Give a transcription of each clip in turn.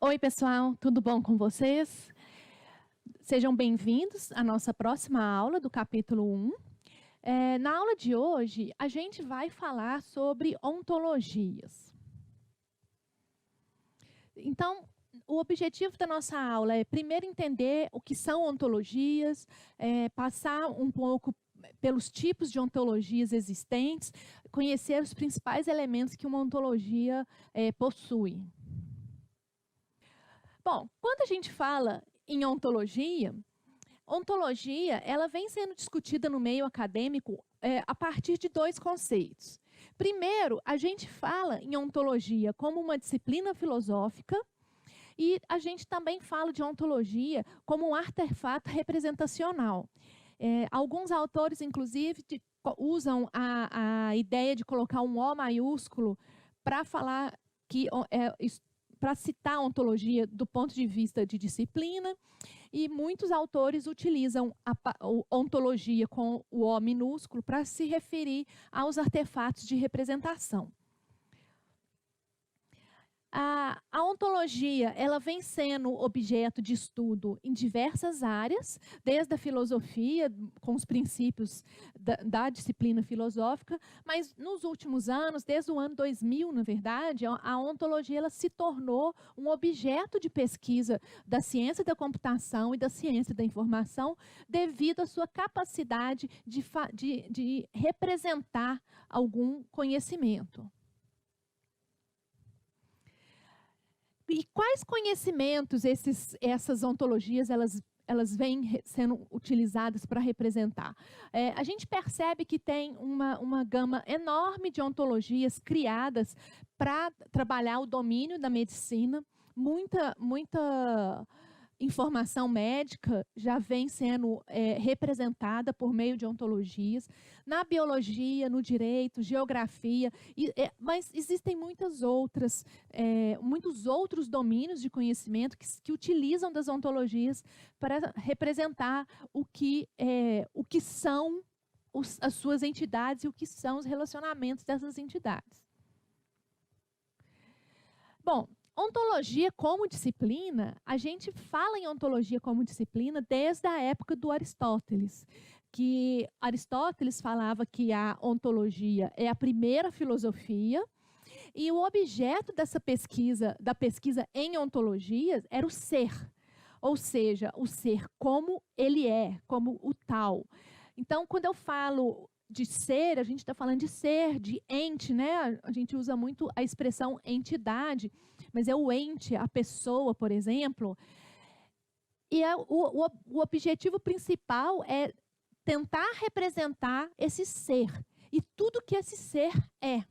Oi, pessoal, tudo bom com vocês? Sejam bem-vindos à nossa próxima aula do capítulo 1. Na aula de hoje, a gente vai falar sobre ontologias. Então, o objetivo da nossa aula é primeiro entender o que são ontologias, passar um pouco pelos tipos de ontologias existentes, conhecer os principais elementos que uma ontologia possui. Bom, quando a gente fala em ontologia, ela vem sendo discutida no meio acadêmico a partir de dois conceitos. Primeiro, a gente fala em ontologia como uma disciplina filosófica e a gente também fala de ontologia como um artefato representacional. Alguns autores, inclusive, usam a ideia de colocar um O maiúsculo para falar que para citar a ontologia do ponto de vista de disciplina, e muitos autores utilizam a ontologia com o O minúsculo para se referir aos artefatos de representação. A ontologia, ela vem sendo objeto de estudo em diversas áreas, desde a filosofia, com os princípios da disciplina filosófica, mas nos últimos anos, desde o ano 2000, na verdade, a ontologia ela se tornou um objeto de pesquisa da ciência da computação e da ciência da informação, devido à sua capacidade de representar algum conhecimento. E quais conhecimentos essas ontologias elas vêm sendo utilizadas para representar? A gente percebe que tem uma gama enorme de ontologias criadas para trabalhar o domínio da medicina, muita informação médica já vem sendo representada por meio de ontologias, na biologia, no direito, geografia, mas existem muitos outros domínios de conhecimento que utilizam das ontologias para representar o que são as suas entidades e o que são os relacionamentos dessas entidades. Bom, ontologia como disciplina, a gente fala em ontologia como disciplina desde a época do Aristóteles, que Aristóteles falava que a ontologia é a primeira filosofia, e o objeto dessa pesquisa, da pesquisa em ontologias, era o ser, ou seja, o ser como ele é, como o tal. Então, quando eu falo de ser, a gente está falando de ser, de ente, né? A gente usa muito a expressão entidade, mas é o ente, a pessoa, por exemplo. E o objetivo principal é tentar representar esse ser e tudo que esse ser é.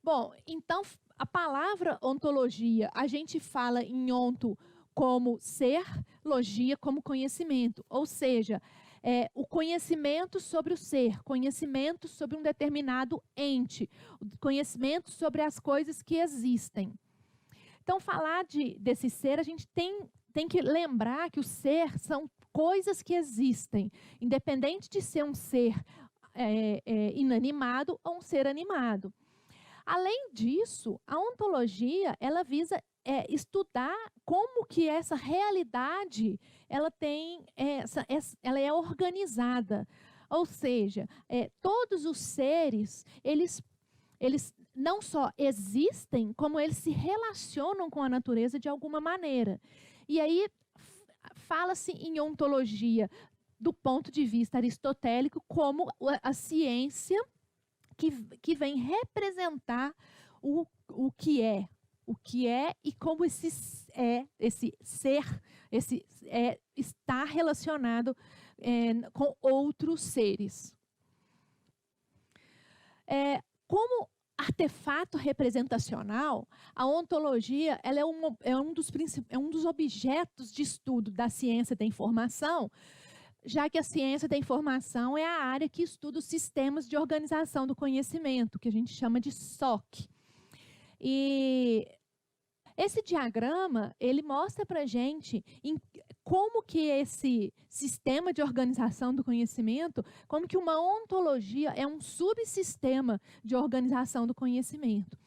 Bom, então a palavra ontologia, a gente fala em onto como ser, logia como conhecimento, ou seja, o conhecimento sobre o ser, conhecimento sobre um determinado ente, conhecimento sobre as coisas que existem. Então, falar desse ser, a gente tem que lembrar que o ser são coisas que existem, independente de ser um ser inanimado ou um ser animado. Além disso, a ontologia ela visa estudar como que essa realidade ela é organizada. Ou seja, todos os seres, eles não só existem, como eles se relacionam com a natureza de alguma maneira. E aí fala-se em ontologia do ponto de vista aristotélico como a ciência que vem representar o que é e como esse ser está relacionado com outros seres. Como artefato representacional, a ontologia ela é um dos objetos de estudo da ciência da informação, já que a ciência da informação é a área que estuda os sistemas de organização do conhecimento, que a gente chama de SOC. E esse diagrama, ele mostra para a gente como que esse sistema de organização do conhecimento, como que uma ontologia é um subsistema de organização do conhecimento.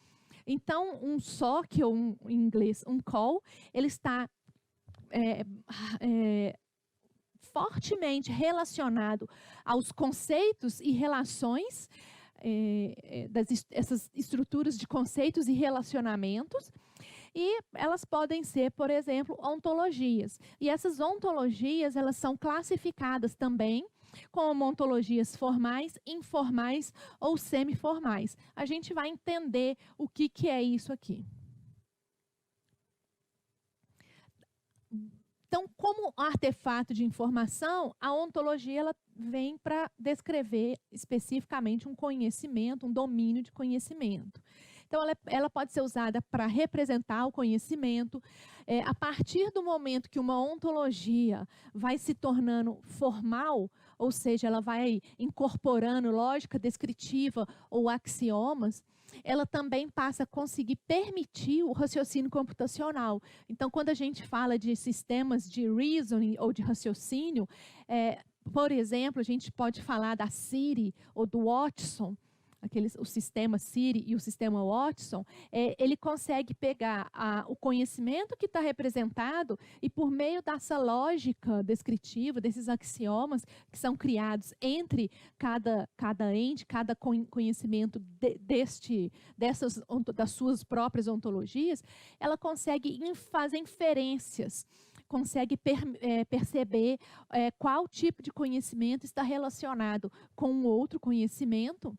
Então, um SOC, ou em inglês, um call, ele está fortemente relacionado aos conceitos e relações, essas estruturas de conceitos e relacionamentos, e elas podem ser, por exemplo, ontologias. E essas ontologias, elas são classificadas também como ontologias formais, informais ou semiformais. A gente vai entender o que é isso aqui. Então, como artefato de informação, a ontologia ela vem para descrever especificamente um conhecimento, um domínio de conhecimento. Então, ela pode ser usada para representar o conhecimento. A partir do momento que uma ontologia vai se tornando formal, ou seja, ela vai incorporando lógica descritiva ou axiomas, ela também passa a conseguir permitir o raciocínio computacional. Então, quando a gente fala de sistemas de reasoning ou de raciocínio, por exemplo, a gente pode falar da Siri ou do Watson, o sistema Siri e o sistema Watson, ele consegue pegar o conhecimento que está representado e, por meio dessa lógica descritiva, desses axiomas que são criados entre cada ente, cada conhecimento das suas próprias ontologias, ela consegue fazer inferências, consegue perceber qual tipo de conhecimento está relacionado com um outro conhecimento,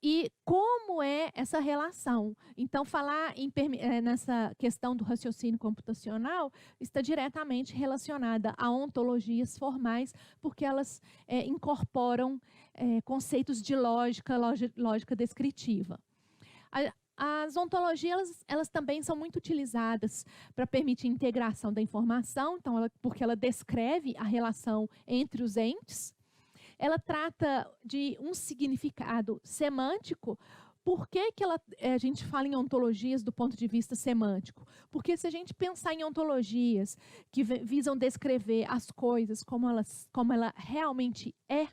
e como é essa relação. Então, falar nessa questão do raciocínio computacional está diretamente relacionada a ontologias formais, porque elas incorporam conceitos de lógica descritiva. As ontologias, elas também são muito utilizadas para permitir a integração da informação, então porque ela descreve a relação entre os entes. Ela trata de um significado semântico. Por que a gente fala em ontologias do ponto de vista semântico? Porque se a gente pensar em ontologias que visam descrever as coisas como ela realmente é,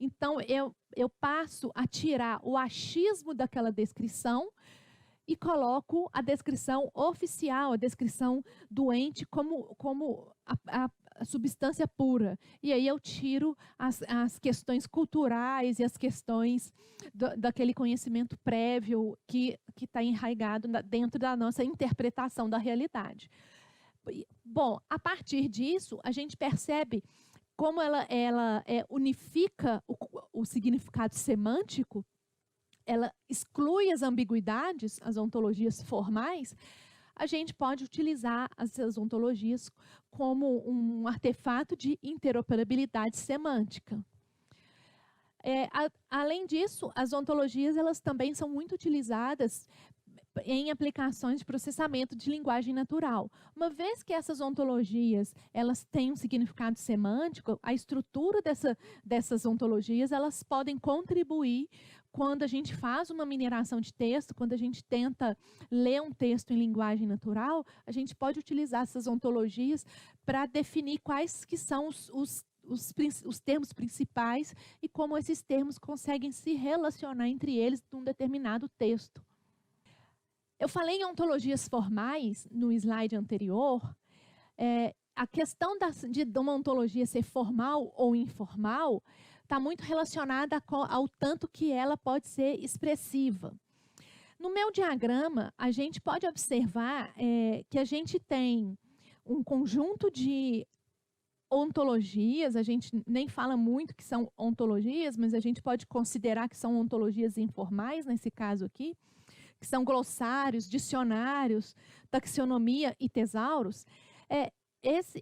então eu passo a tirar o achismo daquela descrição e coloco a descrição oficial, a descrição do ente como a substância pura. E aí eu tiro as questões culturais e as questões daquele conhecimento prévio que está enraizado dentro da nossa interpretação da realidade. Bom, a partir disso, a gente percebe como ela unifica o significado semântico, ela exclui as ambiguidades, as ontologias formais. A gente pode utilizar essas ontologias como um artefato de interoperabilidade semântica. Além disso, as ontologias elas também são muito utilizadas em aplicações de processamento de linguagem natural. Uma vez que essas ontologias elas têm um significado semântico, a estrutura dessas ontologias elas podem contribuir quando a gente faz uma mineração de texto, quando a gente tenta ler um texto em linguagem natural, a gente pode utilizar essas ontologias para definir quais que são os termos principais e como esses termos conseguem se relacionar entre eles num determinado texto. Eu falei em ontologias formais no slide anterior. A questão de uma ontologia ser formal ou informal está muito relacionada ao tanto que ela pode ser expressiva. No meu diagrama, a gente pode observar que a gente tem um conjunto de ontologias, a gente nem fala muito que são ontologias, mas a gente pode considerar que são ontologias informais, nesse caso aqui, que são glossários, dicionários, taxonomia e tesauros.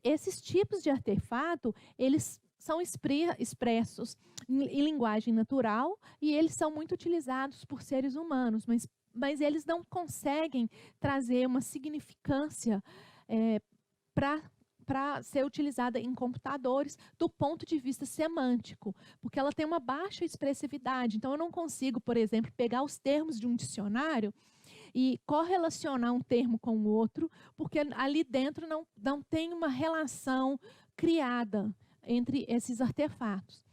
Esses tipos de artefato, eles são expressos em linguagem natural e eles são muito utilizados por seres humanos, mas eles não conseguem trazer uma significância para ser utilizada em computadores do ponto de vista semântico, porque ela tem uma baixa expressividade. Então, eu não consigo, por exemplo, pegar os termos de um dicionário e correlacionar um termo com o outro, porque ali dentro não tem uma relação criada entre esses artefatos.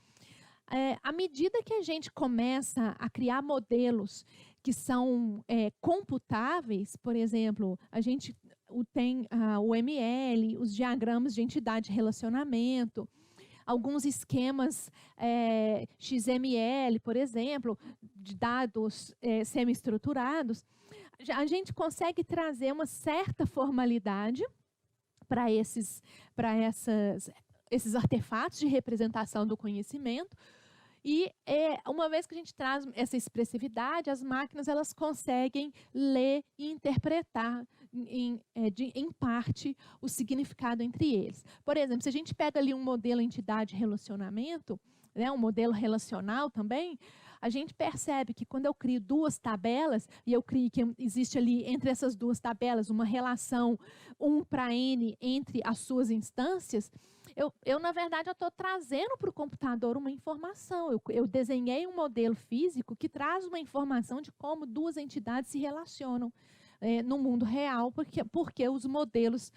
À medida que a gente começa a criar modelos que são computáveis, por exemplo, a gente tem o ML, os diagramas de entidade de relacionamento, alguns esquemas XML, por exemplo, de dados semi-estruturados. A gente consegue trazer uma certa formalidade para esses artefatos de representação do conhecimento. E uma vez que a gente traz essa expressividade, as máquinas elas conseguem ler e interpretar em parte o significado entre eles. Por exemplo, se a gente pega ali um modelo entidade relacionamento, né, um modelo relacional também, a gente percebe que quando eu crio duas tabelas, e eu crio que existe ali entre essas duas tabelas uma relação 1:n entre as suas instâncias, eu na verdade, eu estou trazendo para o computador uma informação. Eu desenhei um modelo físico que traz uma informação de como duas entidades se relacionam no mundo real, porque os modelos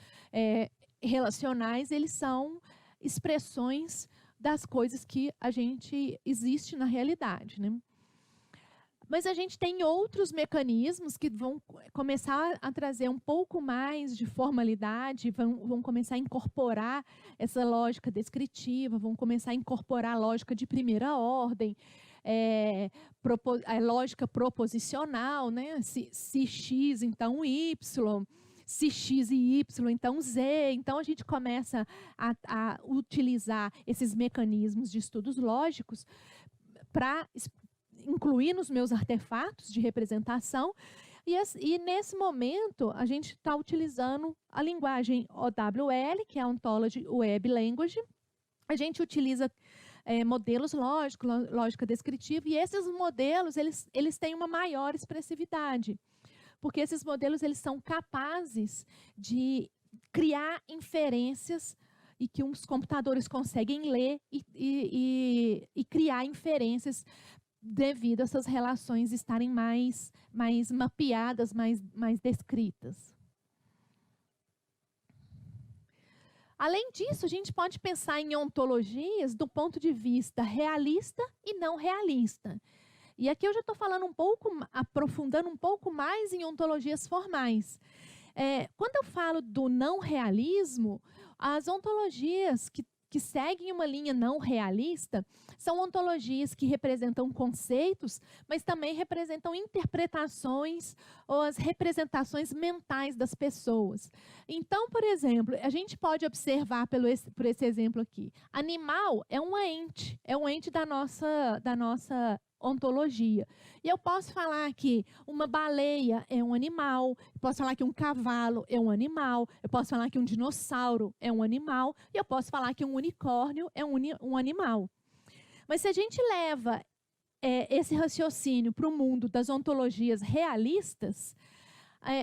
relacionais, eles são expressões das coisas que a gente existe na realidade, né? Mas a gente tem outros mecanismos que vão começar a trazer um pouco mais de formalidade, vão começar a incorporar essa lógica descritiva, vão começar a incorporar a lógica de primeira ordem, a lógica proposicional, né? Se X, então Y, se X e Y, então Z. Então, a gente começa a utilizar esses mecanismos de estudos lógicos para incluir nos meus artefatos de representação, e nesse momento a gente está utilizando a linguagem OWL, que é a Ontology Web Language. A gente utiliza modelos lógicos, lógica descritiva, e esses modelos eles têm uma maior expressividade, porque esses modelos eles são capazes de criar inferências e que os computadores conseguem ler e criar inferências devido a essas relações estarem mais mapeadas, mais descritas. Além disso, a gente pode pensar em ontologias do ponto de vista realista e não realista. E aqui eu já estou falando aprofundando um pouco mais em ontologias formais. Quando eu falo do não realismo, as ontologias que seguem uma linha não realista são ontologias que representam conceitos, mas também representam interpretações ou as representações mentais das pessoas. Então, por exemplo, a gente pode observar por esse exemplo aqui. Animal é um ente da nossa ontologia. E eu posso falar que uma baleia é um animal, eu posso falar que um cavalo é um animal, eu posso falar que um dinossauro é um animal, e eu posso falar que um unicórnio é um animal. Mas se a gente leva esse raciocínio para o mundo das ontologias realistas,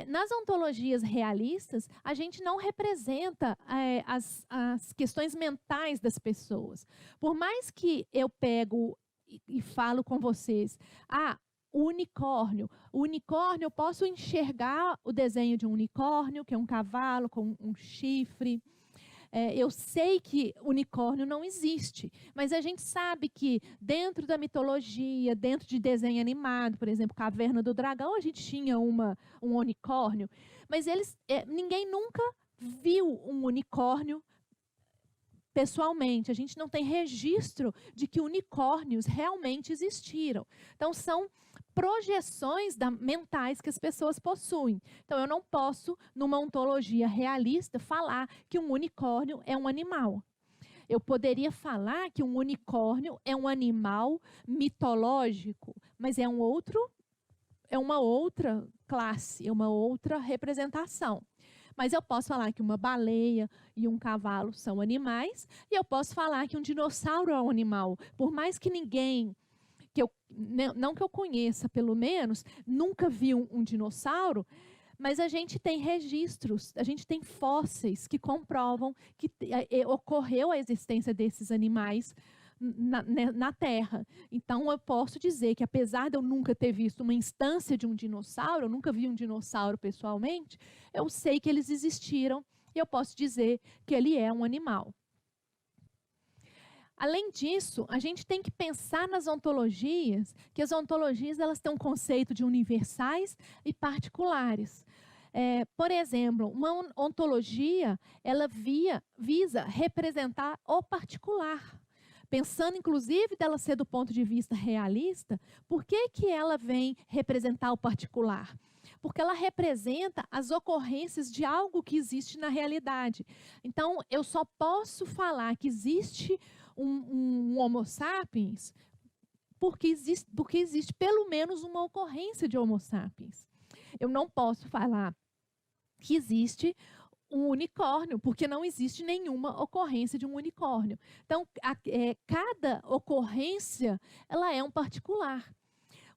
nas ontologias realistas, a gente não representa as questões mentais das pessoas. Por mais que eu pego e falo com vocês, o unicórnio, eu posso enxergar o desenho de um unicórnio, que é um cavalo com um chifre. Eu sei que unicórnio não existe, mas a gente sabe que dentro da mitologia, dentro de desenho animado, por exemplo, Caverna do Dragão, a gente tinha um unicórnio, mas ninguém nunca viu um unicórnio pessoalmente. A gente não tem registro de que unicórnios realmente existiram. Então, são projeções mentais que as pessoas possuem. Então, eu não posso, numa ontologia realista, falar que um unicórnio é um animal. Eu poderia falar que um unicórnio é um animal mitológico, mas é uma outra classe, é uma outra representação. Mas eu posso falar que uma baleia e um cavalo são animais, e eu posso falar que um dinossauro é um animal. Por mais que ninguém, não que eu conheça pelo menos, nunca viu um dinossauro, mas a gente tem registros, a gente tem fósseis que comprovam que ocorreu a existência desses animais na Terra. Então, eu posso dizer que, apesar de eu nunca ter visto uma instância de um dinossauro, eu nunca vi um dinossauro pessoalmente, eu sei que eles existiram e eu posso dizer que ele é um animal. Além disso, a gente tem que pensar nas ontologias, que as ontologias elas têm um conceito de universais e particulares. Por exemplo, uma ontologia, ela visa representar o particular. Pensando, inclusive, dela ser do ponto de vista realista, por que ela vem representar o particular? Porque ela representa as ocorrências de algo que existe na realidade. Então, eu só posso falar que existe um Homo sapiens porque existe pelo menos uma ocorrência de Homo sapiens. Eu não posso falar que existe um unicórnio, porque não existe nenhuma ocorrência de um unicórnio. Então, cada ocorrência, ela é um particular.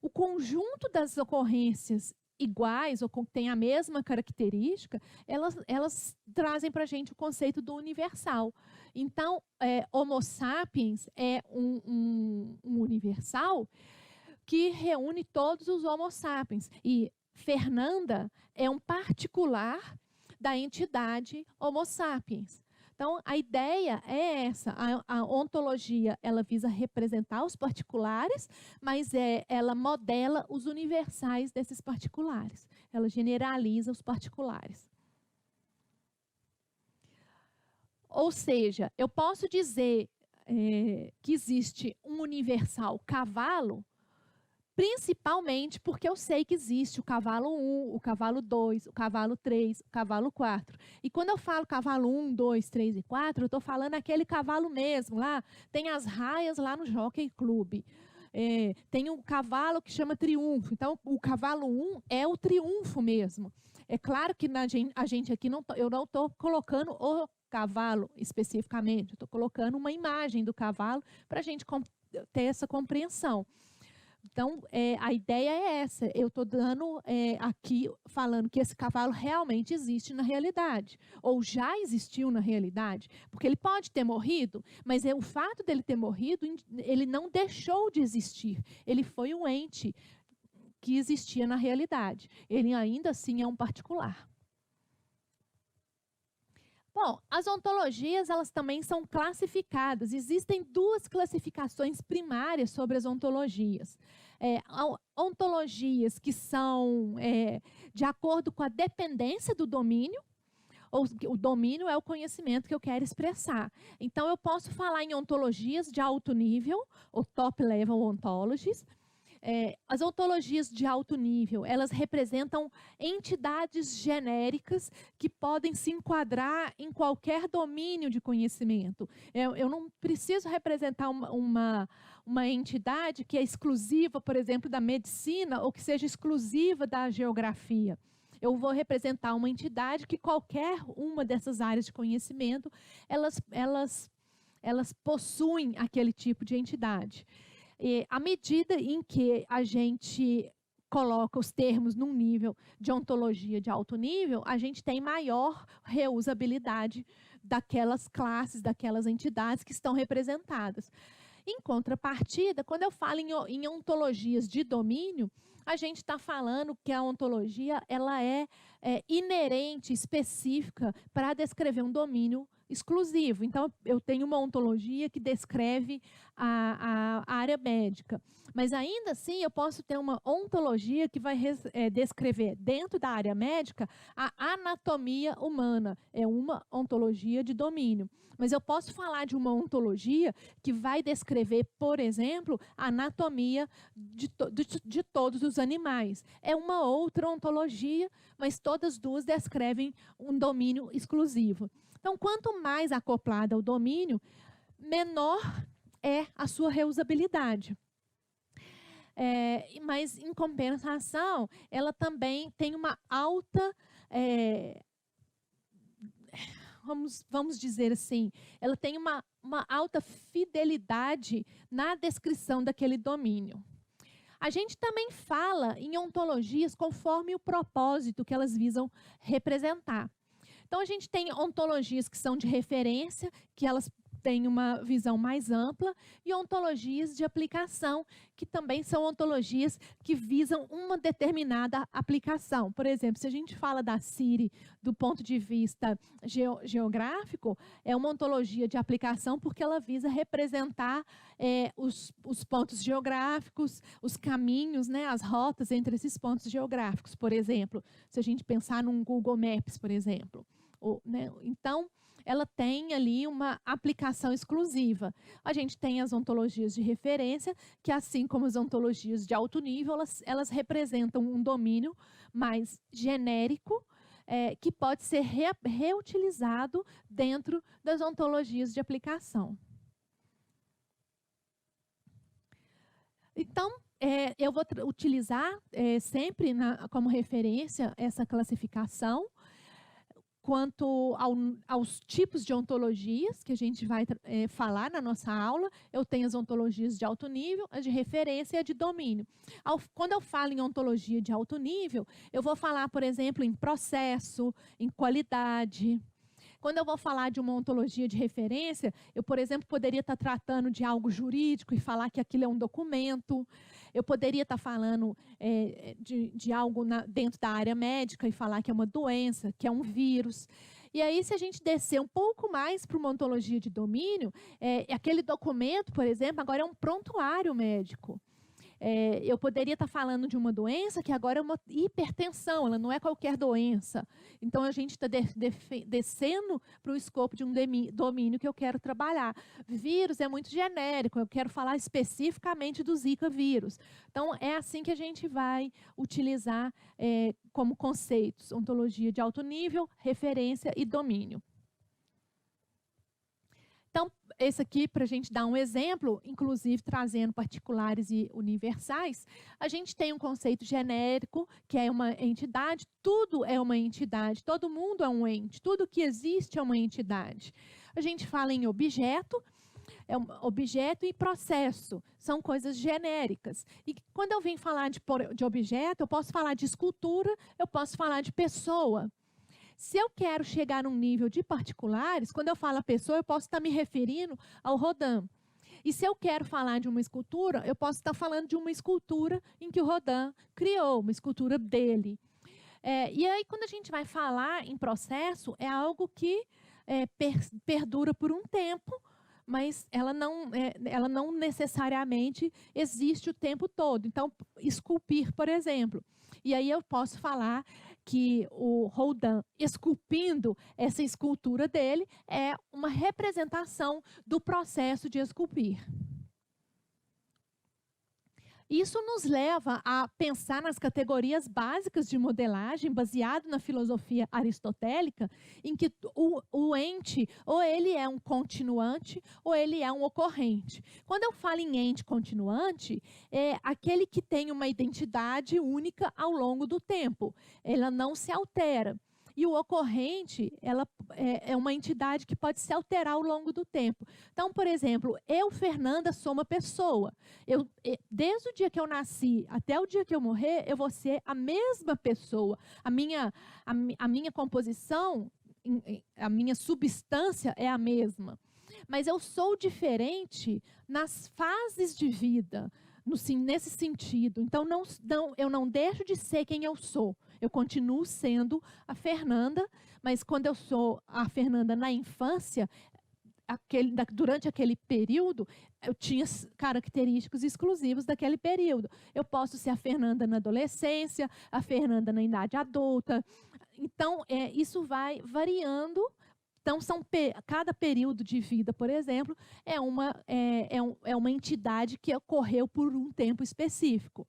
O conjunto das ocorrências iguais ou que têm a mesma característica, elas trazem para a gente o conceito do universal. Então, Homo sapiens é um universal que reúne todos os Homo sapiens. E Fernanda é um particular da entidade Homo sapiens. Então, a ideia é essa, a ontologia, ela visa representar os particulares, mas ela modela os universais desses particulares. Ela generaliza os particulares. Ou seja, eu posso dizer que existe um universal cavalo, principalmente porque eu sei que existe o cavalo 1, o cavalo 2, o cavalo 3, o cavalo 4. E quando eu falo cavalo 1, 2, 3 e 4, eu estou falando aquele cavalo mesmo lá. Tem as raias lá no Jockey Club. Tem um cavalo que chama Triunfo. Então, o cavalo 1 é o triunfo mesmo. É claro que a gente aqui, eu não estou colocando o cavalo especificamente. Eu estou colocando uma imagem do cavalo para a gente ter essa compreensão. Então, a ideia é essa. Eu estou dando aqui, falando que esse cavalo realmente existe na realidade, ou já existiu na realidade, porque ele pode ter morrido, mas o fato dele ter morrido, ele não deixou de existir. Ele foi um ente que existia na realidade. Ele ainda assim é um particular. Bom, as ontologias, elas também são classificadas. Existem duas classificações primárias sobre as ontologias. Ontologias que são de acordo com a dependência do domínio, ou o domínio é o conhecimento que eu quero expressar. Então, eu posso falar em ontologias de alto nível, ou top level ontologies. As ontologias de alto nível, elas representam entidades genéricas que podem se enquadrar em qualquer domínio de conhecimento. Eu não preciso representar uma entidade que é exclusiva, por exemplo, da medicina, ou que seja exclusiva da geografia. Eu vou representar uma entidade que qualquer uma dessas áreas de conhecimento, elas possuem aquele tipo de entidade. À medida em que a gente coloca os termos num nível de ontologia de alto nível, a gente tem maior reusabilidade daquelas classes, daquelas entidades que estão representadas. Em contrapartida, quando eu falo em ontologias de domínio, a gente está falando que a ontologia ela é inerente, específica, para descrever um domínio exclusivo. Então, eu tenho uma ontologia que descreve a área médica. Mas, ainda assim, eu posso ter uma ontologia que vai descrever, dentro da área médica, a anatomia humana. É uma ontologia de domínio. Mas eu posso falar de uma ontologia que vai descrever, por exemplo, a anatomia de todos os animais. É uma outra ontologia, mas todas duas descrevem um domínio exclusivo. Então, quanto mais acoplada ao domínio, menor é a sua reusabilidade. Mas, em compensação, ela também tem uma alta... Vamos dizer assim, ela tem uma alta fidelidade na descrição daquele domínio. A gente também fala em ontologias conforme o propósito que elas visam representar. Então, a gente tem ontologias que são de referência, que elas têm uma visão mais ampla, e ontologias de aplicação, que também são ontologias que visam uma determinada aplicação. Por exemplo, se a gente fala da Siri do ponto de vista geográfico, é uma ontologia de aplicação porque ela visa representar os pontos geográficos, os caminhos, né, as rotas entre esses pontos geográficos. Por exemplo, se a gente pensar num Google Maps, por exemplo. Né, então, ela tem ali uma aplicação exclusiva. A gente tem as ontologias de referência, que assim como as ontologias de alto nível, elas representam um domínio mais genérico, que pode ser reutilizado dentro das ontologias de aplicação. Então, eu vou utilizar sempre como referência essa classificação. Quanto aos tipos de ontologias que a gente vai falar na nossa aula, eu tenho as ontologias de alto nível, a de referência e a de domínio. Quando eu falo em ontologia de alto nível, eu vou falar, por exemplo, em processo, em qualidade. Quando eu vou falar de uma ontologia de referência, eu, por exemplo, poderia estar tratando de algo jurídico e falar que aquilo é um documento. Eu poderia estar falando de algo dentro da área médica e falar que é uma doença, que é um vírus. E aí, se a gente descer um pouco mais para uma ontologia de domínio, aquele documento, por exemplo, agora é um prontuário médico. Eu poderia estar falando de uma doença que agora é uma hipertensão, ela não é qualquer doença. Então, a gente está descendo para o escopo de um domínio que eu quero trabalhar. Vírus é muito genérico, eu quero falar especificamente do Zika vírus. Então, é assim que a gente vai utilizar como conceitos: ontologia de alto nível, referência e domínio. Então, esse aqui, para a gente dar um exemplo, inclusive trazendo particulares e universais, a gente tem um conceito genérico, que é uma entidade. Tudo é uma entidade, todo mundo é um ente, tudo que existe é uma entidade. A gente fala em objeto, objeto e processo, são coisas genéricas. E quando eu venho falar de objeto, eu posso falar de escultura, eu posso falar de pessoa. Se eu quero chegar num nível de particulares, quando eu falo a pessoa, eu posso estar me referindo ao Rodin. E se eu quero falar de uma escultura, eu posso estar falando de uma escultura em que o Rodin criou, uma escultura dele. E aí, quando a gente vai falar em processo, é algo que perdura por um tempo, mas ela não necessariamente existe o tempo todo. Então, esculpir, por exemplo. E aí eu posso falar que o Rodin, esculpindo essa escultura dele, é uma representação do processo de esculpir. Isso nos leva a pensar nas categorias básicas de modelagem, baseado na filosofia aristotélica, em que o ente, ou ele é um continuante, ou ele é um ocorrente. Quando eu falo em ente continuante, é aquele que tem uma identidade única ao longo do tempo. Ela não se altera. E o ocorrente, ela é uma entidade que pode se alterar ao longo do tempo. Então, por exemplo, eu, Fernanda, sou uma pessoa. Desde o dia que eu nasci até o dia que eu morrer, eu vou ser a mesma pessoa. A minha composição, a minha substância é a mesma. Mas eu sou diferente nas fases de vida, nesse sentido. Então, eu não deixo de ser quem eu sou. Eu continuo sendo a Fernanda, mas quando eu sou a Fernanda na infância, durante aquele período, eu tinha característicos exclusivos daquele período. Eu posso ser a Fernanda na adolescência, a Fernanda na idade adulta. Então, isso vai variando. Então, cada período de vida, por exemplo, é uma entidade que ocorreu por um tempo específico.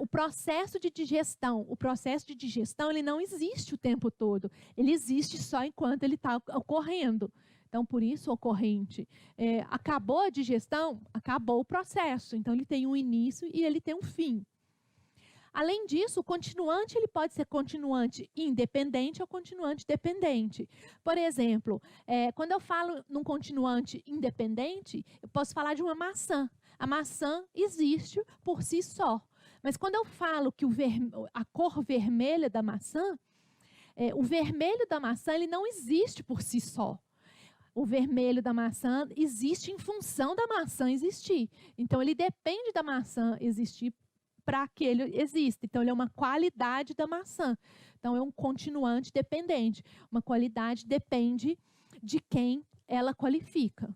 O processo de digestão, ele não existe o tempo todo. Ele existe só enquanto ele está ocorrendo. Então, por isso, ocorrente. Acabou a digestão, acabou o processo. Então, ele tem um início e ele tem um fim. Além disso, o continuante ele pode ser continuante independente ou continuante dependente. Por exemplo, quando eu falo num continuante independente, eu posso falar de uma maçã. A maçã existe por si só. Mas quando eu falo que a cor vermelha da maçã, o vermelho da maçã ele não existe por si só. o vermelho da maçã existe em função da maçã existir. Então, ele depende da maçã existir para que ele exista. Então, ele é uma qualidade da maçã. Então, é um continuante dependente. Uma qualidade depende de quem ela qualifica.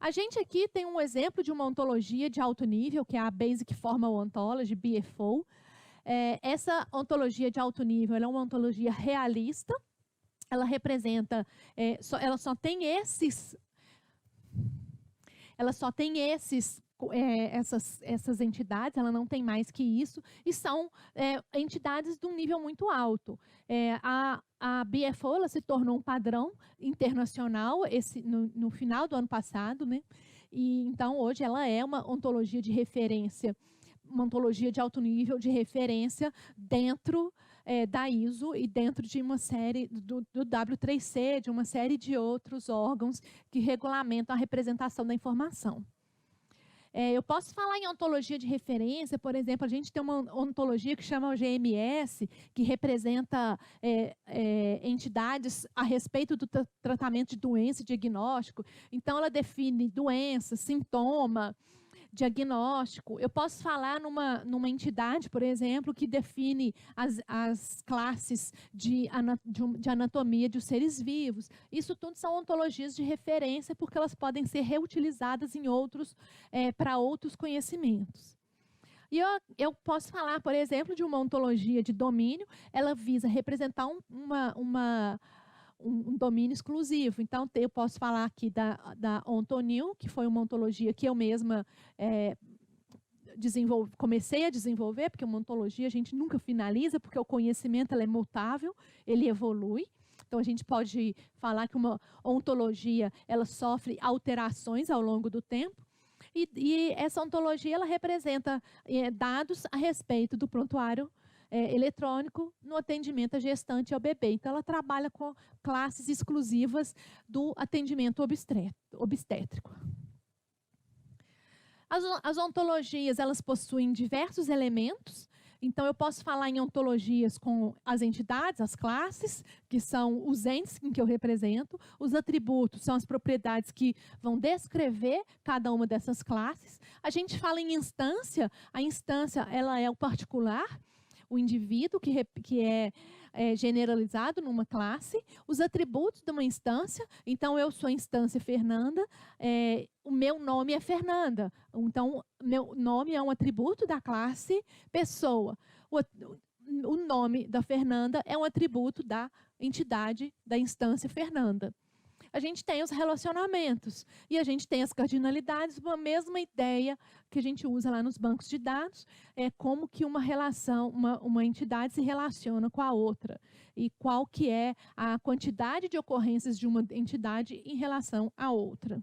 A gente aqui tem um exemplo de uma ontologia de alto nível, que é a Basic Formal Ontology, BFO. Essa ontologia de alto nível ela é uma ontologia realista. Ela representa, ela só tem essas entidades, ela não tem mais que isso, e são entidades de um nível muito alto. A BFO ela se tornou um padrão internacional no final do ano passado, né? E então hoje ela é uma ontologia de referência, uma ontologia de alto nível de referência dentro da ISO e dentro de uma série do W3C, de uma série de outros órgãos que regulamentam a representação da informação. Eu posso falar em ontologia de referência, por exemplo, a gente tem uma ontologia que chama OGMS, que representa entidades a respeito do tratamento de doença e diagnóstico. Então, ela define doença, sintoma, diagnóstico. Eu posso falar numa entidade, por exemplo, que define as classes de anatomia de seres vivos. Isso tudo são ontologias de referência, porque elas podem ser reutilizadas em para outros conhecimentos. E eu posso falar, por exemplo, de uma ontologia de domínio. Ela visa representar um domínio exclusivo. Então, eu posso falar aqui da Ontonil, que foi uma ontologia que eu mesma comecei a desenvolver, porque uma ontologia a gente nunca finaliza, porque o conhecimento ela é mutável, ele evolui. Então, a gente pode falar que uma ontologia ela sofre alterações ao longo do tempo. E essa ontologia ela representa dados a respeito do prontuário eletrônico no atendimento à gestante e ao bebê. Então, ela trabalha com classes exclusivas do atendimento obstétrico. As ontologias, elas possuem diversos elementos. Então, eu posso falar em ontologias com as entidades, as classes, que são os entes em que eu represento. Os atributos são as propriedades que vão descrever cada uma dessas classes. A gente fala em instância. A instância, ela é o particular, o indivíduo que é generalizado numa classe, os atributos de uma instância. Então, eu sou a instância Fernanda, o meu nome é Fernanda. Então, meu nome é um atributo da classe pessoa. O nome da Fernanda é um atributo da entidade da instância Fernanda. A gente tem os relacionamentos e a gente tem as cardinalidades, uma mesma ideia que a gente usa lá nos bancos de dados, como que uma relação, uma entidade se relaciona com a outra e qual que é a quantidade de ocorrências de uma entidade em relação à outra.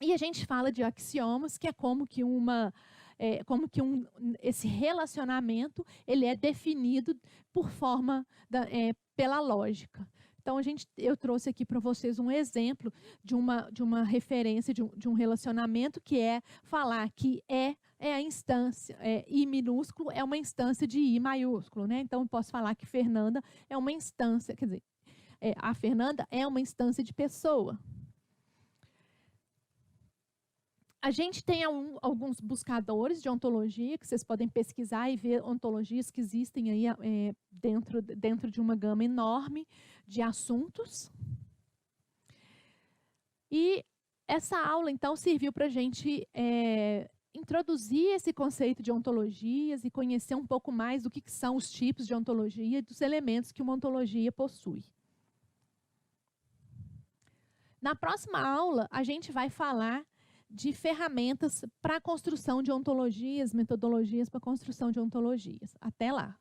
E a gente fala de axiomas, que é como que esse relacionamento ele é definido pela lógica. Então, eu trouxe aqui para vocês um exemplo de uma referência, de um relacionamento, que é falar que é a instância, I minúsculo é uma instância de I maiúsculo, né? Então, eu posso falar que Fernanda é uma instância, quer dizer, a Fernanda é uma instância de pessoa. A gente tem alguns buscadores de ontologia que vocês podem pesquisar e ver ontologias que existem aí dentro de uma gama enorme de assuntos. E essa aula, então, serviu para a gente introduzir esse conceito de ontologias e conhecer um pouco mais do que são os tipos de ontologia e dos elementos que uma ontologia possui. Na próxima aula, a gente vai falar de ferramentas para a construção de ontologias, metodologias para a construção de ontologias. Até lá!